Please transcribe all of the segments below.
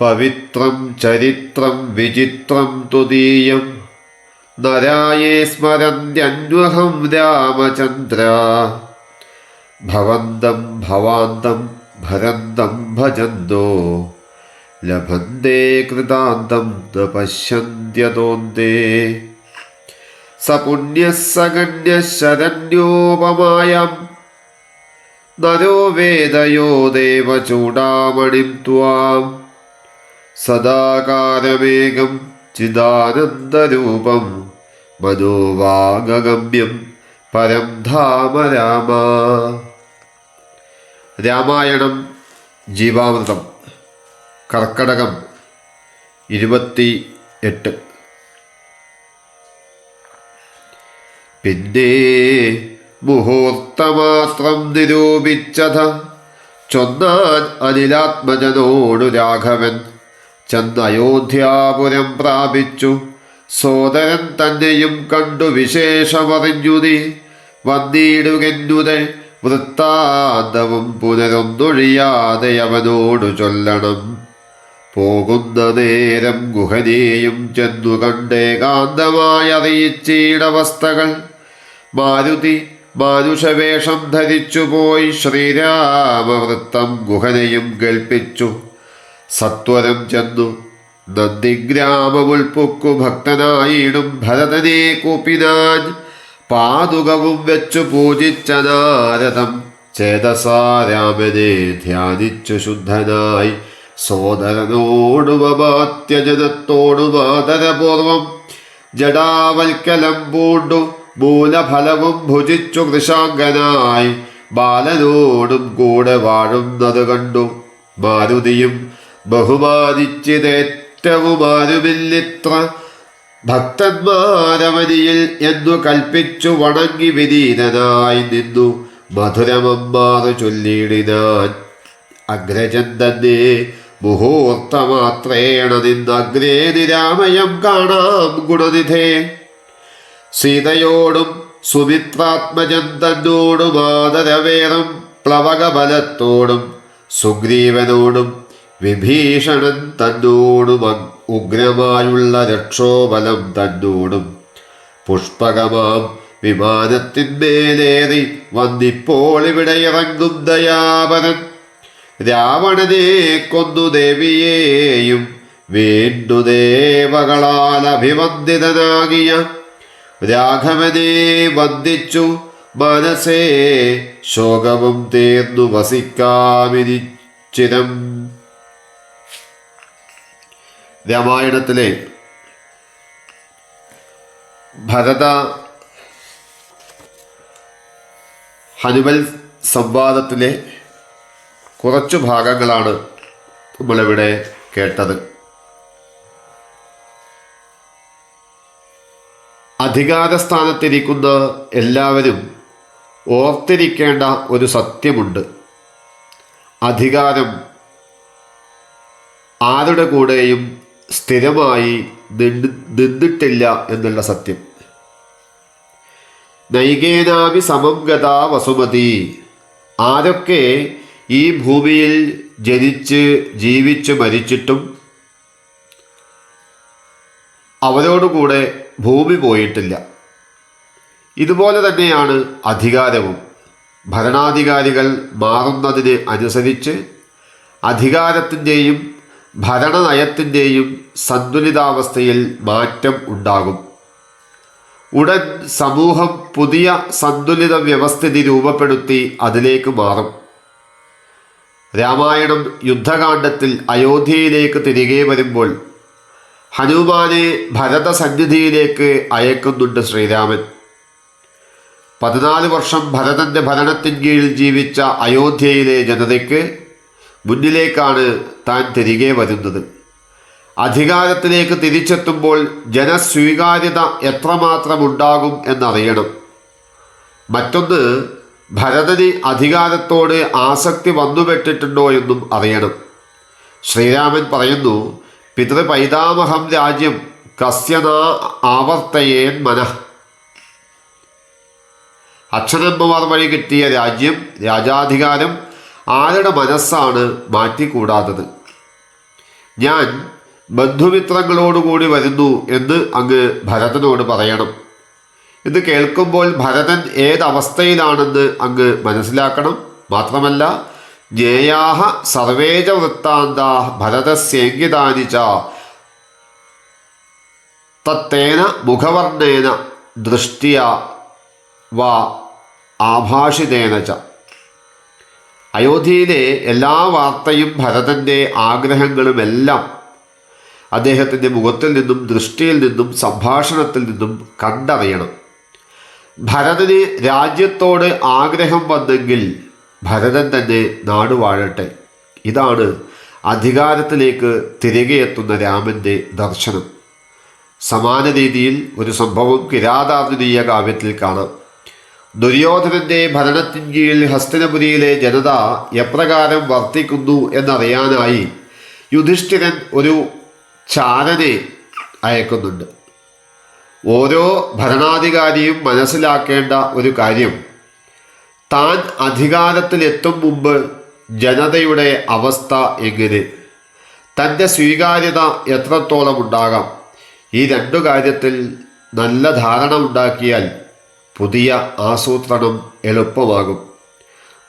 പവിത്രം ചരിത്രം വിചിത്രം തുദീയം നരായേ സ്മരന്ത്യന്വഹം രാമചന്ദ്ര ഭവന്തം ഭവാന്തം ഭരന്തം ഭജന്തോ ലഭന്തേ കൃതാന്തം ന പശ്യന്ത്യതോന്തേ സപുണ്യഃ സഗണ്യഃ ശരണ്യോപമായം നരോ വേദയോ ദേവചൂഡാമണിം ത്വാം സദാകാരമേകം ചിദാനന്ദരൂപം മനോവാഗമ്യം പരം ധാമ രാമ. രാമായണം ജീവാമൃതം കർക്കടകം 28. പിന്നെ മുഹൂർത്തമാത്രം നിരൂപിച്ചത ചൊന്നാൻ അനിലാത്മജനോടു രാഘവൻ ചെന്നയോധ്യാപുരം പ്രാപിച്ചു. സോദരൻ തന്നെയും കണ്ടു വിശേഷമറിഞ്ഞു നീ വന്നിടുകെന്നുതെ വൃത്താന്തവും പുനരൊന്നൊഴിയാതെ അവനോടു ചൊല്ലണം. പോകുന്ന നേരം ഗുഹനെയും ചെന്നു കണ്ടേകാന്തമായി അറിയിച്ചീടവസ്ഥകൾ. മാരുതി മാനുഷവേഷം ധരിച്ചുപോയി ശ്രീരാമവൃത്തം ഗുഹനെയും കേൾപ്പിച്ചു. സത്വരം ചെന്നു നന്ദിഗ്രാമമുൾപ്പൊക്കു ഭക്തനായിടും ഭരതനെ കൂപ്പിനാൻ. പാതുകവും വെച്ചു പൂജിച്ച നാരദം ചേതസാ രാമനെ ധ്യാനിച്ചു ശുദ്ധനായി. സോദരനോടും അമാത്യജനത്തോടും ആദരപൂർവം ജടാവൽക്കലം പൂണ്ടു മൂലഫലവും ഭുജിച്ചു കൃശാംഗനായി. ബാലനോടും കൂടെ വാഴുന്നത് കണ്ടു മാരുതിയും ബഹുമാനിച്ചിതേറ്റവും ആരുമില്ലിത്ര ഭക്തന്മാരവനിയിൽ എന്നു കൽപ്പിച്ചു വണങ്ങി വിനീതനായി നിന്നു മധുരമമ്മാറു ചൊല്ലിയിടിനാൻ. അഗ്രജൻ തന്നെ മുഹൂർത്തമാത്രേണ നിന്നഗ്രേ നിരാമയം കാണാം ഗുണനിധേ. സീതയോടും സുമിത്രാത്മജൻ തന്നോടും ആദരവേറും പ്ലവകബലത്തോടും സുഗ്രീവനോടും വിഭീഷണൻ തന്നോടും ഉഗ്രമായുള്ള രക്ഷോബലം തന്നോടും പുഷ്പകമാം വിമാനത്തിന്മേലേറി വന്നിപ്പോൾ ഇവിടെ ഇറങ്ങും ദയാപരൻ. രാവണനെ കൊന്നു ദേവിയെയും വീണ്ടു ദേവകളാൽ അഭിവന്ദിതനാകിയ രാഘവനെ വന്ദിച്ചു മനസ്സേ ശോകവും തീർന്നു വസിക്കാമിനിച്ചിരം. രാമായണത്തിലെ ഭരത ഹനുമൽ സംവാദത്തിലെ കുറച്ചു ഭാഗങ്ങളാണ് നമ്മളിവിടെ കേട്ടത്. അധികാരസ്ഥാനത്തിരിക്കുന്ന എല്ലാവരും ഓർത്തിരിക്കേണ്ട ഒരു സത്യമുണ്ട്. അധികാരം ആരുടെ കൂടെയും സ്ഥിരമായി നിന്നിട്ടില്ല എന്നുള്ള സത്യം. നൈകേനാഭി സമം ഗതാ വസുമതി. ആരൊക്കെ ഈ ഭൂമിയിൽ ജനിച്ച് ജീവിച്ച് മരിച്ചിട്ടും അവരോടുകൂടെ ഭൂമി പോയിട്ടില്ല. ഇതുപോലെ തന്നെയാണ് അധികാരവും. ഭരണാധികാരികൾ മാറുന്നതിന് അനുസരിച്ച് അധികാരത്തിൻ്റെയും ഭരണനയത്തിൻ്റെയും സന്തുലിതാവസ്ഥയിൽ മാറ്റം ഉണ്ടാകും. ഉടൻ സമൂഹം പുതിയ സന്തുലിത വ്യവസ്ഥിതി രൂപപ്പെടുത്തി അതിലേക്ക് മാറും. രാമായണം യുദ്ധകാണ്ഡത്തിൽ അയോധ്യയിലേക്ക് തിരികെ വരുമ്പോൾ ഹനുമാനെ ഭരതസന്നിധിയിലേക്ക് അയക്കുന്നുണ്ട് ശ്രീരാമൻ. 14 വർഷം ഭരതൻ്റെ ഭരണത്തിൻ കീഴിൽ ജീവിച്ച അയോധ്യയിലെ ജനതയ്ക്ക് മുന്നിലേക്കാണ് താൻ തിരികെ വരുന്നത്. അധികാരത്തിലേക്ക് തിരിച്ചെത്തുമ്പോൾ ജനസ്വീകാര്യത എത്രമാത്രം ഉണ്ടാകും എന്നറിയണം. മറ്റൊന്ന്, ഭരതന് അധികാരത്തോട് ആസക്തി വന്നുപെട്ടിട്ടുണ്ടോ എന്നും അറിയണം. ശ്രീരാമൻ പറയുന്നു, പിതൃപൈതാമഹം രാജ്യം കസ്യന ആവർത്തയേൻ മനഃ. അച്ഛനമ്മമാർ വഴി കിട്ടിയ രാജ്യം, രാജാധികാരം ആരുടെ മനസ്സാണ് മാറ്റിക്കൂടാത്തത്? ഞാൻ ബന്ധുമിത്രങ്ങളോടുകൂടി വരുന്നു എന്ന് അങ്ങ് ഭരതനോട് പറയണം. ഇത് കേൾക്കുമ്പോൾ ഭരതൻ ഏതവസ്ഥയിലാണെന്ന് അങ്ങ് മനസ്സിലാക്കണം. മാത്രമല്ല, ജ്ഞേയാഹ സർവേജ വൃത്താന്താ ഭരതസ്യേങ്കിതാനി ച തത്തേന മുഖവർണ്ണേന ദൃഷ്ടിയ വാ ആഭാഷിതേന ച. അയോധ്യയിലെ എല്ലാ വാർത്തയും ഭരതൻ്റെ ആഗ്രഹങ്ങളുമെല്ലാം അദ്ദേഹത്തിൻ്റെ മുഖത്തിൽ നിന്നും ദൃഷ്ടിയിൽ നിന്നും സംഭാഷണത്തിൽ നിന്നും കണ്ടറിയണം. ഭരതന് രാജ്യത്തോട് ആഗ്രഹം വന്നെങ്കിൽ ഭരതൻ തന്നെ നാടുവാഴട്ടെ. ഇതാണ് അധികാരത്തിലേക്ക് തിരികെ എത്തുന്ന രാമൻ്റെ ദർശനം. സമാന രീതിയിൽ ഒരു സംഭവം കിരാതാർജുനീയ കാവ്യത്തിൽ കാണാം. ദുര്യോധനൻ്റെ ഭരണത്തിൻ കീഴിൽ ഹസ്തിനപുരിയിലെ ജനത എപ്രകാരം വർത്തിക്കുന്നു എന്നറിയാനായി യുധിഷ്ഠിരൻ ഒരു ചാരനെ അയക്കുന്നുണ്ട്. ഓരോ ഭരണാധികാരിയും മനസ്സിലാക്കേണ്ട ഒരു കാര്യം, താൻ അധികാരത്തിലെത്തും മുമ്പ് ജനതയുടെ അവസ്ഥ എങ്ങനെ, തൻ്റെ സ്വീകാര്യത എത്രത്തോളം ഉണ്ടാകാം, ഈ രണ്ടു കാര്യത്തിൽ നല്ല ധാരണ ഉണ്ടാക്കിയാൽ പുതിയ ആസൂത്രണം എളുപ്പമാകും.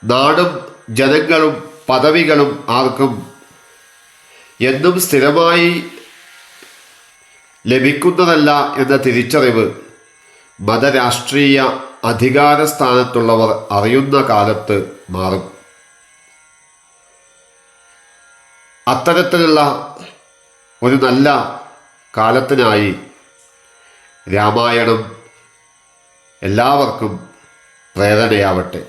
നാടും ജനങ്ങളും പദവികളും ആർക്കും എന്നും സ്ഥിരമായി ലഭിക്കുന്നതല്ല എന്ന തിരിച്ചറിവ് മതരാഷ്ട്രീയ അധികാര സ്ഥാനത്തുള്ളവർ അറിയുന്ന കാലത്ത് മാറും. അത്തരത്തിലുള്ള ഒരു നല്ല കാലത്തിനായി രാമായണം എല്ലാവർക്കും പ്രേരണയാവട്ടെ.